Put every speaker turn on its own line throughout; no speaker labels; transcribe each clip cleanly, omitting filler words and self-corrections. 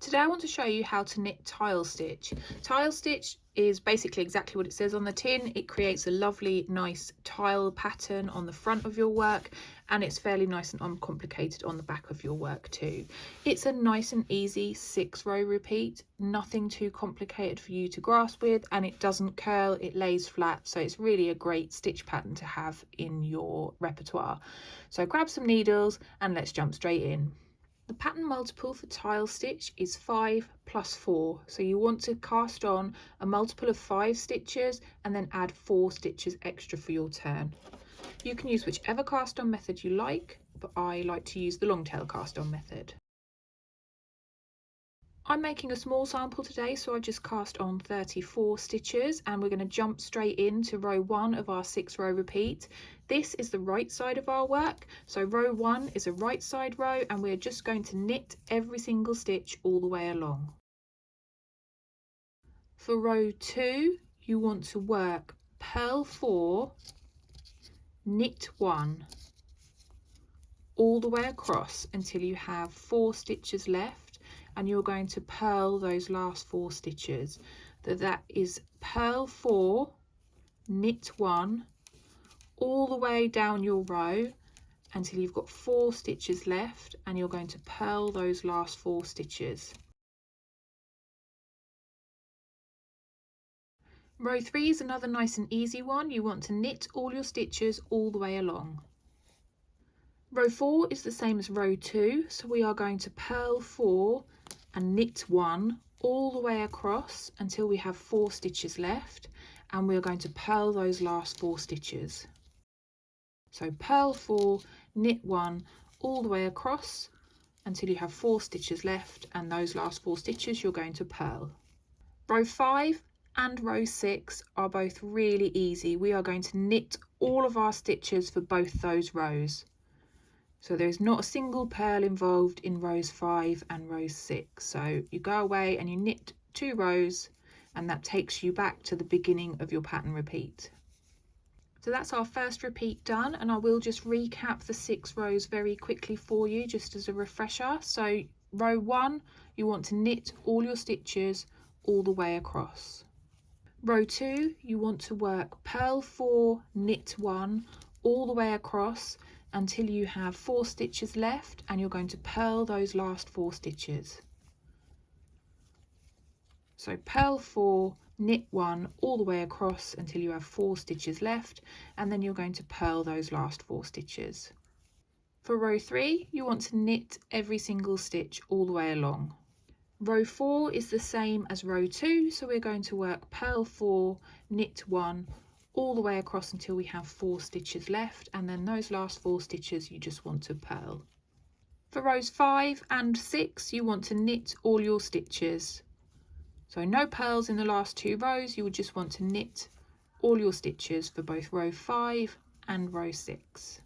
Today I want to show you how to knit tile stitch. Tile stitch is basically exactly what it says on the tin. It creates a lovely nice tile pattern on the front of your work, and it's fairly nice and uncomplicated on the back of your work too. It's a nice and easy 6-row repeat, nothing too complicated for you to grasp with, and it doesn't curl, it lays flat, so it's really a great stitch pattern to have in your repertoire. So grab some needles and let's jump straight in. The pattern multiple for tile stitch is 5 plus 4, so you want to cast on a multiple of 5 stitches and then add 4 stitches extra for your turn. You can use whichever cast on method you like, but I like to use the long tail cast on method. I'm making a small sample today, so I just cast on 34 stitches, and we're going to jump straight into row 1 of our 6-row repeat. This is the right side of our work, so row 1 is a right side row, and we're just going to knit every single stitch all the way along. For row 2, you want to work purl 4, knit 1 all the way across until you have 4 stitches left, and you're going to purl those last 4 stitches. That is purl 4, knit 1 all the way down your row until you've got 4 stitches left, and you're going to purl those last 4 stitches. Row 3 is another nice and easy one. You want to knit all your stitches all the way along. Row 4 is the same as row 2, so we are going to purl 4 and knit 1 all the way across until we have 4 stitches left, and we're going to purl those last 4 stitches. So purl 4, knit 1 all the way across until you have 4 stitches left, and those last 4 stitches you're going to purl. Row 5 and row 6 are both really easy. We are going to knit all of our stitches for both those rows. So there's not a single purl involved in rows 5 and row 6. So you go away and you knit 2 rows, and that takes you back to the beginning of your pattern repeat. So that's our first repeat done, and I will just recap the 6 rows very quickly for you just as a refresher. So row 1, you want to knit all your stitches all the way across. Row 2, you want to work purl 4, knit 1 all the way across until you have 4 stitches left, and you're going to purl those last 4 stitches. So purl 4, knit 1 all the way across until you have 4 stitches left, and then you're going to purl those last 4 stitches. For row 3, you want to knit every single stitch all the way along. Row 4 is the same as row 2, so we're going to work purl 4, knit 1 all the way across until we have 4 stitches left, and then those last 4 stitches you just want to purl. For rows 5 and 6, you want to knit all your stitches. So no purls in the last 2 rows, you would just want to knit all your stitches for both row 5 and row 6.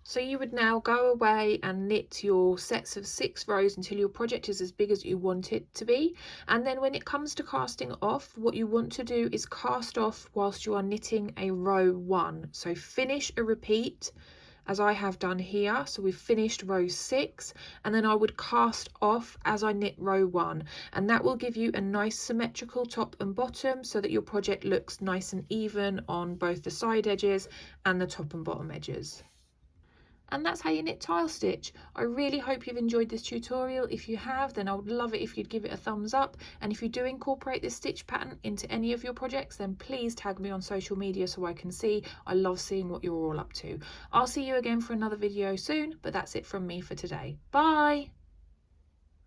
So you would now go away and knit your sets of 6 rows until your project is as big as you want it to be. And then when it comes to casting off, what you want to do is cast off whilst you are knitting a row 1. So finish a repeat as I have done here. So we've finished row 6, and then I would cast off as I knit row 1, and that will give you a nice symmetrical top and bottom so that your project looks nice and even on both the side edges and the top and bottom edges. And that's how you knit tile stitch. I really hope you've enjoyed this tutorial. If you have, then I would love it if you'd give it a thumbs up. And if you do incorporate this stitch pattern into any of your projects, then please tag me on social media so I can see. I love seeing what you're all up to. I'll see you again for another video soon, but that's it from me for today. Bye!